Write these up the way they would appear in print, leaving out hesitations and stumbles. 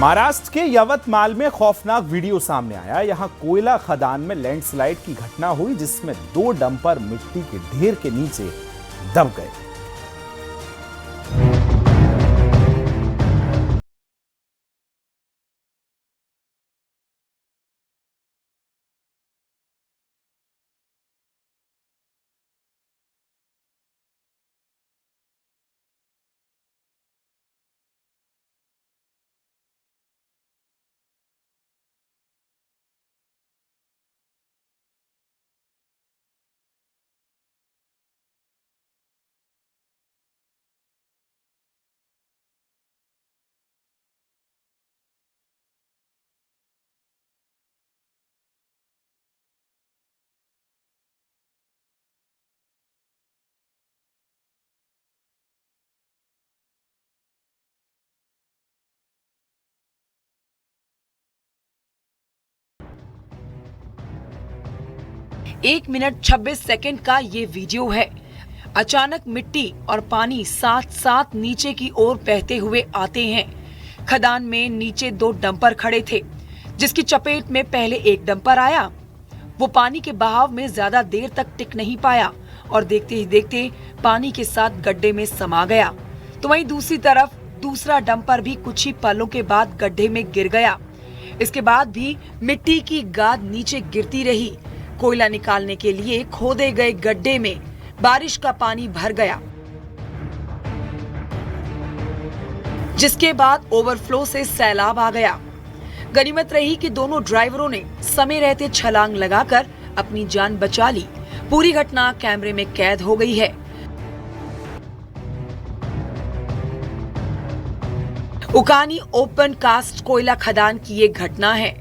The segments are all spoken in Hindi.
महाराष्ट्र के यवतमाल में खौफनाक वीडियो सामने आया। यहां कोयला खदान में लैंडस्लाइड की घटना हुई, जिसमें 2 डंपर मिट्टी के ढेर के नीचे दब गए। एक मिनट 26 सेकंड का ये वीडियो है। अचानक मिट्टी और पानी साथ साथ नीचे की ओर बहते हुए आते हैं। खदान में नीचे 2 डंपर खड़े थे, जिसकी चपेट में पहले एक डंपर आया। वो पानी के बहाव में ज्यादा देर तक टिक नहीं पाया और देखते ही देखते पानी के साथ गड्ढे में समा गया। तो वहीं दूसरी तरफ दूसरा डंपर भी कुछ ही पलों के बाद गड्ढे में गिर गया। इसके बाद भी मिट्टी की गाद नीचे गिरती रही। कोयला निकालने के लिए खोदे गए गड्ढे में बारिश का पानी भर गया, जिसके बाद ओवरफ्लो से सैलाब आ गया। गनीमत रही कि दोनों ड्राइवरों ने समय रहते छलांग लगाकर अपनी जान बचा ली। पूरी घटना कैमरे में कैद हो गई है। उकानी ओपन कास्ट कोयला खदान की ये घटना है।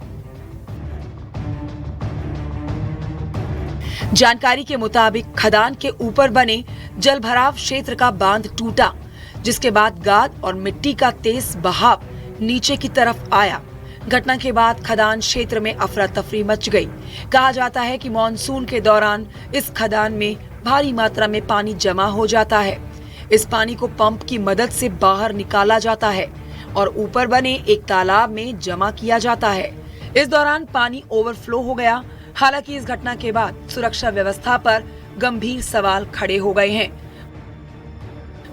जानकारी के मुताबिक खदान के ऊपर बने जलभराव क्षेत्र का बांध टूटा, जिसके बाद गाद और मिट्टी का तेज बहाव नीचे की तरफ आया। घटना के बाद खदान क्षेत्र में अफरा तफरी मच गई। कहा जाता है कि मॉनसून के दौरान इस खदान में भारी मात्रा में पानी जमा हो जाता है। इस पानी को पंप की मदद से बाहर निकाला जाता है और ऊपर बने एक तालाब में जमा किया जाता है। इस दौरान पानी ओवरफ्लो हो गया। हालांकि इस घटना के बाद सुरक्षा व्यवस्था पर गंभीर सवाल खड़े हो गए हैं।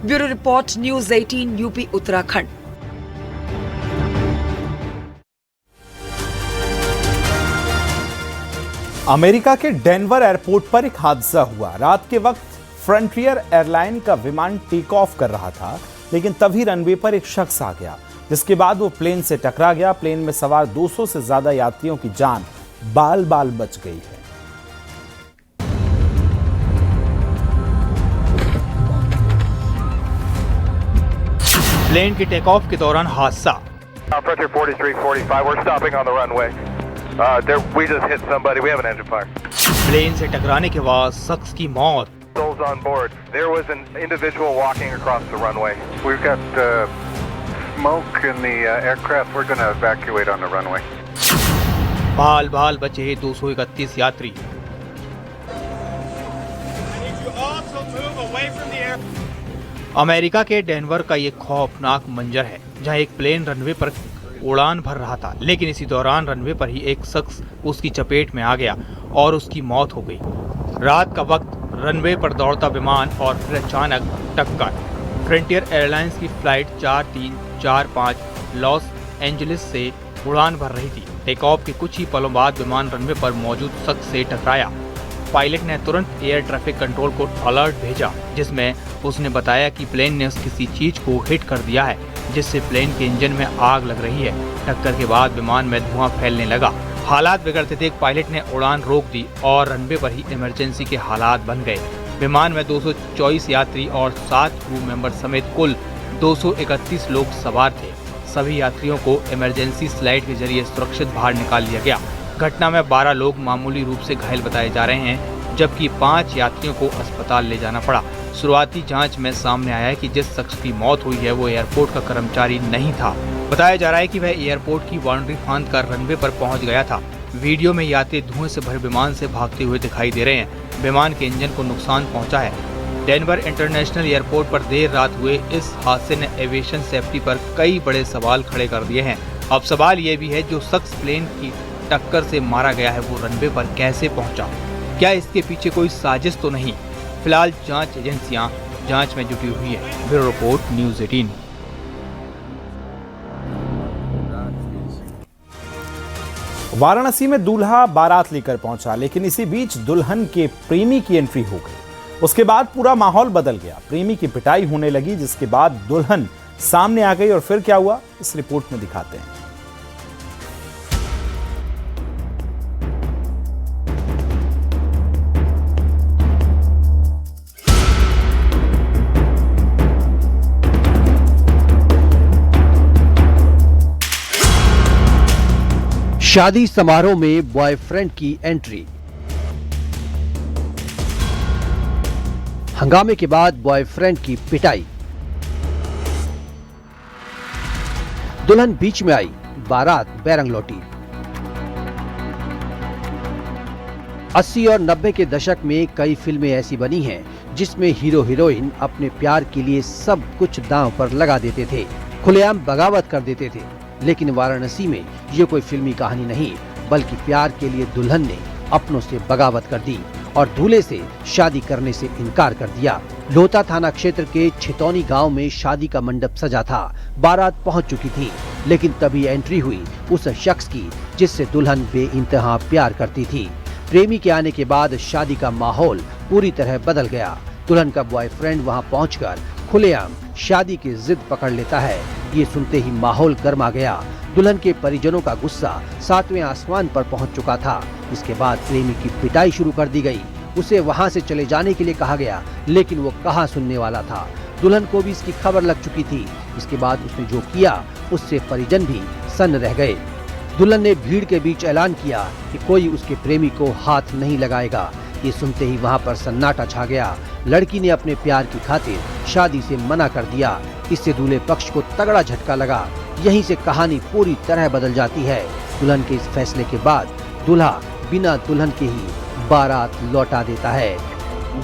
Bureau report, news 18 UP Uttarakhand. America के डेनवर एयरपोर्ट पर एक हादसा हुआ। रात के वक्त फ्रंटियर एयरलाइन का विमान टेक ऑफ कर रहा था, लेकिन तभी रनवे पर एक शख्स आ गया, जिसके बाद वो प्लेन से टकरा गया। प्लेन में सवार 200 से ज्यादा यात्रियों की जान बाल बाल बच गई है। प्लेन के टेक ऑफ के दौरान हादसा। Frontier 4345, we're stopping on the runway. We just hit somebody. We have an engine fire. Plane से टकराने के बाद शख्स की मौत। Souls on board. There was an individual walking across the runway. We've got smoke in the aircraft. We're going to evacuate on the runway. बाल बाल बचे 231 यात्री। अमेरिका के डेनवर का ये खौफनाक मंजर है, जहां एक प्लेन रनवे पर उड़ान भर रहा था, लेकिन इसी दौरान रनवे पर ही एक शख्स उसकी चपेट में आ गया और उसकी मौत हो गई। रात का वक्त रनवे पर दौड़ता विमान और फिर अचानक टक्कर। फ्रंटियर एयरलाइंस की फ्लाइट 4345 लॉस एंजलिस से उड़ान भर रही थी। टेक ऑफ के कुछ ही पलों बाद विमान रनवे पर मौजूद शख्स से टकराया। पायलट ने तुरंत एयर ट्रैफिक कंट्रोल को अलर्ट भेजा, जिसमें उसने बताया कि प्लेन ने किसी चीज को हिट कर दिया है, जिससे प्लेन के इंजन में आग लग रही है। टक्कर के बाद विमान में धुआं फैलने लगा। हालात बिगड़ते देख पायलट ने उड़ान रोक दी और रनवे पर ही इमरजेंसी के हालात बन गए। विमान में 224 यात्री और 7 क्रू मेंबर समेत कुल 231 लोग सवार थे। सभी यात्रियों को इमरजेंसी स्लाइड के जरिए सुरक्षित बाहर निकाल लिया गया। घटना में 12 लोग मामूली रूप से घायल बताए जा रहे हैं, जबकि 5 यात्रियों को अस्पताल ले जाना पड़ा। शुरुआती जांच में सामने आया है कि जिस शख्स की मौत हुई है वो एयरपोर्ट का कर्मचारी नहीं था। बताया जा रहा है कि वह एयरपोर्ट की बाउंड्री फांद कर रनवे पर पहुंच गया था। वीडियो में यात्री धुएं से भरे विमान से भागते हुए दिखाई दे रहे हैं। विमान के इंजन को नुकसान पहुंचा है। डेनवर इंटरनेशनल एयरपोर्ट पर देर रात हुए इस हादसे ने एविएशन सेफ्टी पर कई बड़े सवाल खड़े कर दिए हैं। अब सवाल ये भी है जो शख्स प्लेन की टक्कर से मारा गया है वो रनवे पर कैसे पहुंचा? क्या इसके पीछे कोई साजिश तो नहीं? फिलहाल जांच एजेंसियां जांच में जुटी हुई है। Bureau report, news 18। वाराणसी में दूल्हा बारात लेकर पहुंचा, लेकिन इसी बीच दुल्हन के प्रेमी की एंट्री हो गई। उसके बाद पूरा माहौल बदल गया। प्रेमी की पिटाई होने लगी, जिसके बाद दुल्हन सामने आ गई। और फिर क्या हुआ, इस रिपोर्ट में दिखाते हैं। शादी समारोह में बॉयफ्रेंड की एंट्री। हंगामे के बाद बॉयफ्रेंड की पिटाई। दुल्हन बीच में आई, बारात बैरंग लौटी। 80 और 90 के दशक में कई फिल्में ऐसी बनी हैं जिसमें हीरो हीरोइन अपने प्यार के लिए सब कुछ दांव पर लगा देते थे, खुलेआम बगावत कर देते थे। लेकिन वाराणसी में ये कोई फिल्मी कहानी नहीं, बल्कि प्यार के लिए दुल्हन ने अपनों से बगावत कर दी और दूल्हे से शादी करने से इनकार कर दिया। लोहता थाना क्षेत्र के छितौनी गांव में शादी का मंडप सजा था। बारात पहुंच चुकी थी, लेकिन तभी एंट्री हुई उस शख्स की जिससे दुल्हन बेइंतहा प्यार करती थी। प्रेमी के आने के बाद शादी का माहौल पूरी तरह बदल गया। दुल्हन का बॉयफ्रेंड वहां पहुंचकर खुलेआम शादी की जिद पकड़ लेता है। ये सुनते ही माहौल गर्मा गया। दुल्हन के परिजनों का गुस्सा 7वें आसमान पर पहुंच चुका था। इसके बाद प्रेमी की पिटाई शुरू कर दी गई। उसे वहां से चले जाने के लिए कहा गया, लेकिन वो कहां सुनने वाला था। दुल्हन को भी इसकी खबर लग चुकी थी। इसके बाद उसने जो किया उससे परिजन भी सन्न रह गए। दुल्हन ने भीड़ के बीच ऐलान किया कि कोई उसके प्रेमी को हाथ नहीं लगाएगा। ये सुनते ही वहां पर सन्नाटा छा गया। लड़की ने अपने प्यार की खातिर शादी से मना कर दिया। इससे दूल्हे पक्ष को तगड़ा झटका लगा। यहीं से कहानी पूरी तरह बदल जाती है। दुल्हन के इस फैसले के बाद दूल्हा बिना दुल्हन के ही बारात लौटा देता है।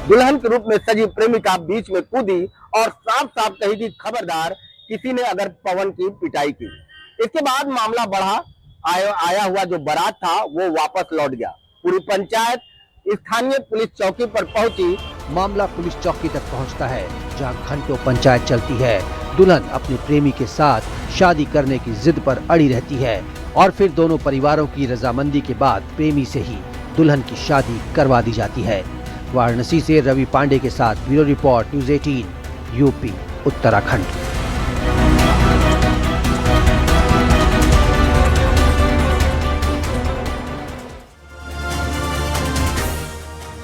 दुल्हन के रूप में सजी प्रेमिका बीच में कूदी और साफ साफ कही कि खबरदार किसी ने अगर पवन की पिटाई की। इसके बाद मामला बढ़ा। आया हुआ जो बारात था वो वापस लौट गया। पूरी पंचायत स्थानीय पुलिस चौकी पर पहुंची। मामला पुलिस चौकी तक पहुंचता है, जहां घंटों पंचायत चलती है। दुल्हन अपने प्रेमी के साथ शादी करने की जिद पर अड़ी रहती है और फिर दोनों परिवारों की रजामंदी के बाद प्रेमी से ही दुल्हन की शादी करवा दी जाती है। वाराणसी से रवि पांडे के साथ bureau report, news 18, UP, Uttarakhand.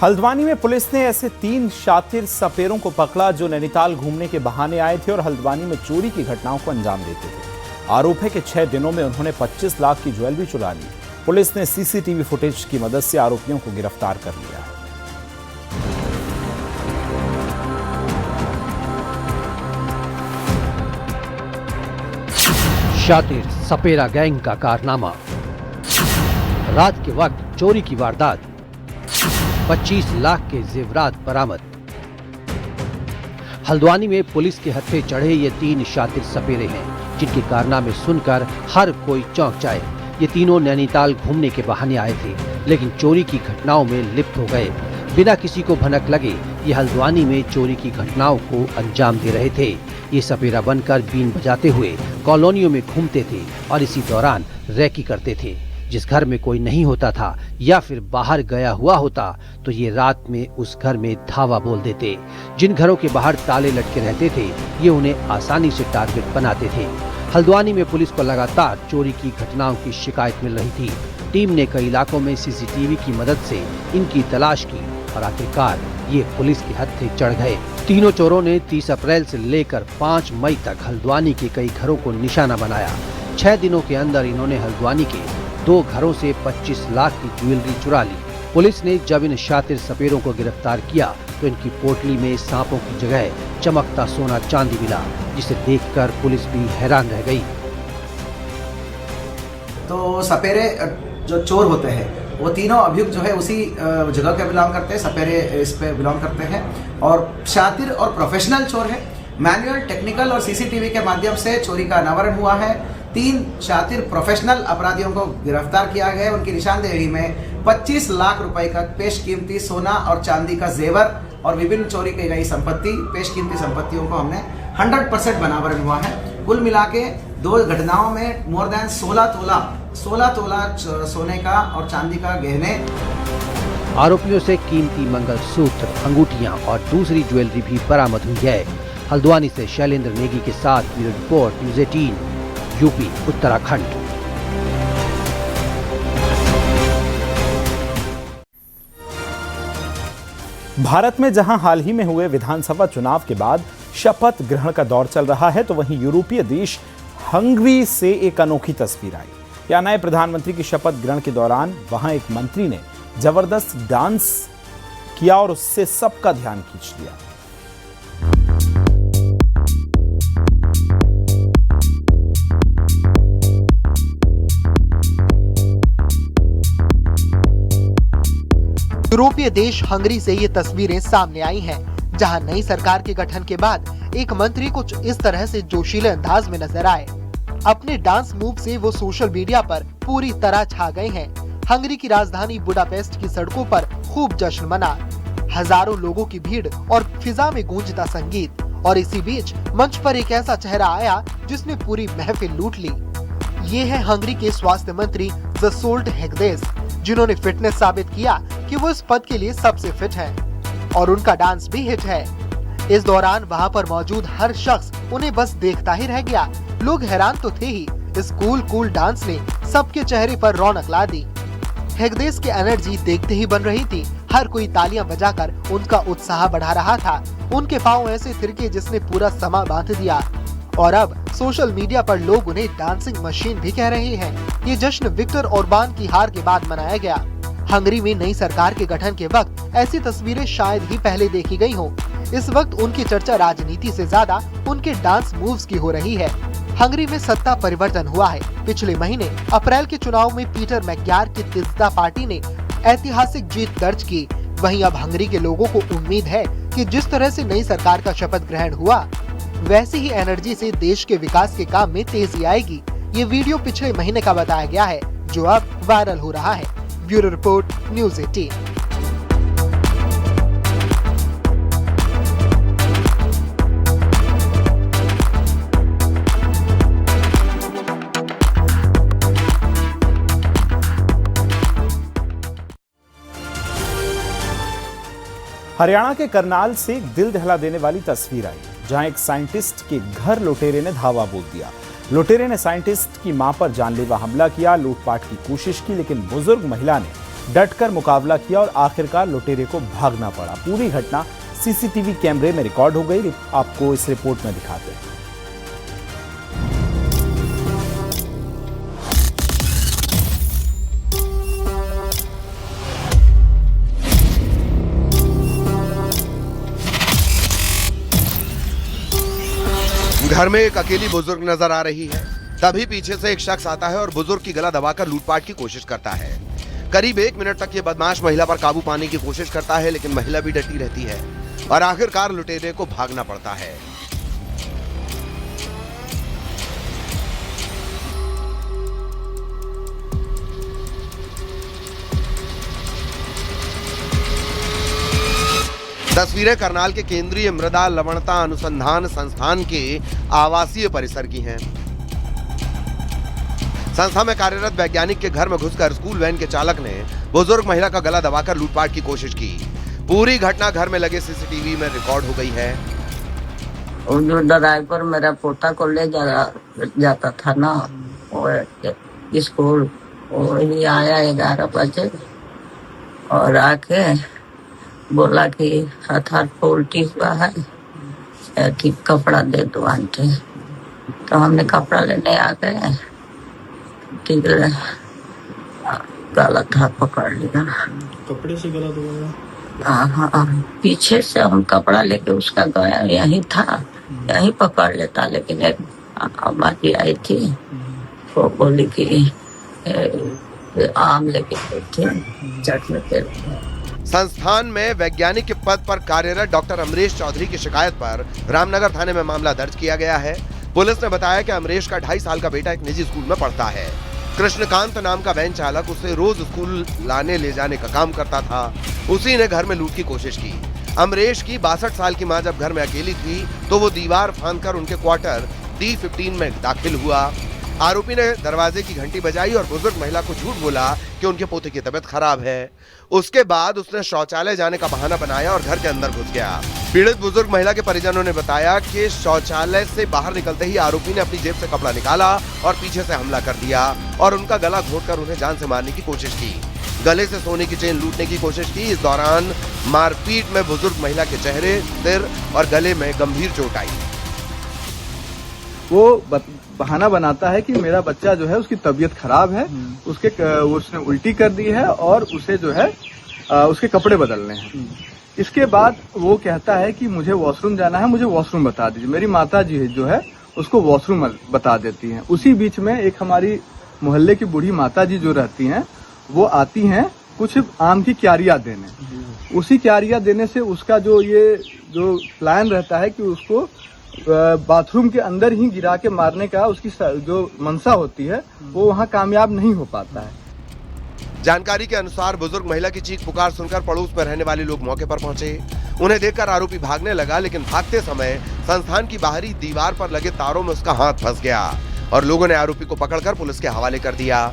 Haldwani में पुलिस ने ऐसे 3 शातिर सपेरों को पकड़ा जो नैनीताल घूमने के बहाने आए थे और हल्द्वानी में चोरी की घटनाओं को अंजाम देते थे। आरोप है कि 6 दिनों में उन्होंने 25 लाख की ज्वेलरी चुरा ली। पुलिस ने सीसीटीवी फुटेज की मदद से आरोपियों को गिरफ्तार कर लिया है। शातिर सपेरा गैंग का कारनामा। रात के वक्त चोरी की वारदात, 25 लाख के जेवरात बरामद। हल्द्वानी में पुलिस के हत्थे चढ़े ये 3 शातिर सपेरे हैं, जिनके कारनामे सुनकर हर कोई चौंक जाए। ये तीनों नैनीताल घूमने के बहाने आए थे, लेकिन चोरी की घटनाओं में लिप्त हो गए। बिना किसी को भनक लगे ये हल्द्वानी में चोरी की घटनाओं को अंजाम दे रहे थे। ये सपेरा बनकर बीन बजाते हुए कॉलोनियों में घूमते थे और इसी दौरान रैकी करते थे। जिस घर में कोई नहीं होता था या फिर बाहर गया हुआ होता तो ये रात में उस घर में धावा बोल देते। जिन घरों के बाहर ताले लटके रहते थे ये उन्हें आसानी से टारगेट बनाते थे। हल्द्वानी में पुलिस को लगातार चोरी की घटनाओं की शिकायत मिल रही थी। टीम ने कई इलाकों में सीसीटीवी की मदद से इनकी तलाश की और आखिरकार ये पुलिस के हत्थे चढ़ गए। तीनों चोरों ने 30 अप्रैल से लेकर 5 मई तक हल्द्वानी के कई घरों को निशाना बनाया। 6 दिनों के अंदर इन्होंने हल्द्वानी के 2 घरों से 25 लाख की ज्वेलरी चुरा ली। पुलिस ने जब इन शातिर सपेरों को गिरफ्तार किया तो इनकी पोटली में सांपों की जगह चमकता सोना चांदी मिला, जिसे देखकर पुलिस भी हैरान रह गई। तो सपेरे जो चोर होते हैं वो तीनों अभियुक्त जो है उसी जगह के बिलोंग करते हैं, सपेरे इस पे बिलोंग करते हैं और शातिर और प्रोफेशनल चोर है मैनुअल, टेक्निकल और सीसीटीवी के माध्यम से चोरी का अनावरण हुआ है। 3 शातिर प्रोफेशनल अपराधियों को गिरफ्तार किया गया है। उनकी निशानदेही में 25 लाख रुपए का पेशकीमती सोना और चांदी का जेवर और विभिन्न चोरी की गई संपत्ति, पेशकीमती संपत्तियों को हमने 100% बनावरण हुआ है। कुल मिला के 2 घटनाओं में मोर देन 16 तोला सोने का और चांदी का गहने। आरोपियों से कीमती मंगलसूत्र, अंगूठियां और दूसरी ज्वेलरी भी बरामद हुई है। हल्द्वानी से शैलेंद्र नेगी के साथ bureau report, news 18, UP, Uttarakhand. Bharat में जहां हाल ही में हुए विधानसभा चुनाव के बाद शपथ ग्रहण का दौर चल रहा है, तो वहीं यूरोपीय देश हंगरी से एक अनोखी तस्वीर आई। या नए प्रधानमंत्री की शपथ ग्रहण के दौरान वहां एक मंत्री ने जबरदस्त डांस किया और उससे सबका ध्यान खींच लिया। यूरोपीय देश हंगरी से ये तस्वीरें सामने आई हैं, जहां नई सरकार के गठन के बाद एक मंत्री कुछ इस तरह से जोशीले अंदाज में नजर आए। अपने डांस मूव से वो सोशल मीडिया पर पूरी तरह छा गए हैं। हंगरी की राजधानी बुडापेस्ट की सड़कों पर खूब जश्न मना, हजारों लोगों की भीड़ और फिजा में गूंजता संगीत। और इसी बीच मंच पर एक ऐसा चेहरा आया जिसने पूरी महफिल लूट ली। ये है हंगरी के स्वास्थ्य मंत्री ज़सोल्ट हेगदेस, जिन्होंने फिटनेस साबित किया कि वो इस पद के लिए सबसे फिट हैं। और उनका डांस भी हिट है। इस दौरान वहाँ पर मौजूद हर शख्स उन्हें बस देखता ही रह गया। लोग हैरान तो थे ही, इस कूल डांस ने सबके चेहरे पर रौनक ला दी। हेगदेस की एनर्जी देखते ही बन रही थी। हर कोई तालियां बजाकर उनका उत्साह बढ़ा रहा था। उनके पांव ऐसे थिरके जिसने पूरा समा बांध दिया। और अब सोशल मीडिया पर लोग उन्हें डांसिंग मशीन भी कह रहे हैं। ये जश्न विक्टर ओरबान की हार के बाद मनाया गया। हंगरी में नई सरकार के गठन के वक्त ऐसी तस्वीरें शायद ही पहले देखी गई हों। इस वक्त उनकी चर्चा राजनीति से ज्यादा उनके डांस मूव्स की हो रही है। हंगरी में सत्ता परिवर्तन हुआ है। पिछले महीने अप्रैल के चुनाव में पीटर मैक्यार की तिज्दा पार्टी ने ऐतिहासिक जीत दर्ज की। वहीं अब हंगरी के लोगों को उम्मीद है कि जिस तरह से नई सरकार का शपथ ग्रहण हुआ, वैसी ही एनर्जी से देश के विकास के काम में तेजी आएगी। ये वीडियो पिछले महीने का बताया गया है, जो अब वायरल हो रहा है। Bureau report, news 18। हरियाणा के करनाल से एक दिल दहला देने वाली तस्वीर आई, जहां एक साइंटिस्ट के घर लुटेरे ने धावा बोल दिया। लुटेरे ने साइंटिस्ट की मां पर जानलेवा हमला किया, लूटपाट की कोशिश की, लेकिन बुजुर्ग महिला ने डटकर मुकाबला किया और आखिरकार लुटेरे को भागना पड़ा। पूरी घटना सीसीटीवी कैमरे में रिकॉर्ड हो गई। आपको इस रिपोर्ट में दिखाते हैं। घर में एक अकेली बुजुर्ग नजर आ रही है। तभी पीछे से एक शख्स आता है और बुजुर्ग की गला दबाकर लूटपाट की कोशिश करता है। करीब 1 मिनट तक ये बदमाश महिला पर काबू पाने की कोशिश करता है, लेकिन महिला भी डटी रहती है और आखिरकार लुटेरे को भागना पड़ता है। तस्वीरें करनाल के केंद्रीय मृदा लवणता अनुसंधान संस्थान के आवासीय परिसर की हैं। संस्था में कार्यरत वैज्ञानिक के घर में घुसकर स्कूल वैन के चालक ने बुजुर्ग महिला का गला दबाकर लूटपाट की कोशिश की। पूरी घटना घर में लगे सीसीटीवी में रिकॉर्ड हो गई है। जो ड्राइवर मेरा पोता को ले जाता था ना स्कूल, वही आया 11 बजे और आके बोला कि हाथ उल्टी हुआ है कि कपड़ा दे दो आंटी। तो हमने कपड़ा लेने आ गए, ठीक है, गलत हाथ पकड़ लिया। कपड़े से गला दबाया? हाँ, पीछे से हम कपड़ा लेके उसका गया, यही था, यही पकड़ लेता। लेकिन एक अम्मा जी आई थी, वो बोली कि आम लेके गई थी चटनी पे। संस्थान में वैज्ञानिक के पद पर कार्यरत डॉक्टर अमरीश चौधरी की शिकायत पर रामनगर थाने में मामला दर्ज किया गया है। पुलिस ने बताया कि अमरीश का 2.5 साल का बेटा एक निजी स्कूल में पढ़ता है। कृष्णकांत नाम का वैन चालक उसे रोज स्कूल लाने ले जाने का काम करता था। उसी ने घर में लूट की कोशिश की। अमरीश की 62 साल की मां जब घर में अकेली थी तो वो दीवार फांदकर उनके क्वार्टर D15 में दाखिल हुआ। आरोपी ने दरवाजे की घंटी बजाई और बुजुर्ग महिला को झूठ बोला कि उनके पोते की तबीयत खराब है। उसके बाद उसने शौचालय जाने का बहाना बनाया और घर के अंदर घुस गया। पीड़ित बुजुर्ग महिला के परिजनों ने बताया कि शौचालय से बाहर निकलते ही आरोपी ने अपनी जेब से कपड़ा निकाला और पीछे से हमला कर दिया और उनका गला घोंटकर उन्हें जान से मारने की कोशिश की। गले से सोने की चेन लूटने की कोशिश की। इस दौरान मारपीट में बुजुर्ग महिला के चेहरे, सिर और गले में गंभीर चोट आई। वो बहाना बनाता है कि मेरा बच्चा जो है उसकी तबीयत खराब है, उसने उल्टी कर दी है और उसे जो है उसके कपड़े बदलने हैं। इसके बाद वो कहता है कि मुझे वॉशरूम जाना है, मुझे वॉशरूम बता दीजिए। मेरी माता जी जो है उसको वॉशरूम बता देती हैं। उसी बीच में एक हमारी मोहल्ले की बूढ़ी माता जी जो रहती हैं वो आती हैं कुछ आम की क्यारियां देने। उसी क्यारियां देने से उसका जो प्लान रहता है कि उसको बाथरूम के अंदर ही गिरा के मारने का उसकी जो मंशा होती है वो वहां कामयाब नहीं हो पाता है। जानकारी के अनुसार बुजुर्ग महिला की चीख पुकार सुनकर पड़ोस में रहने वाले लोग मौके पर पहुंचे। उन्हें देखकर आरोपी भागने लगा, लेकिन भागते समय संस्थान की बाहरी दीवार पर लगे तारों में उसका हाथ फंस गया और लोगों ने आरोपी को पकड़कर पुलिस के हवाले कर दिया।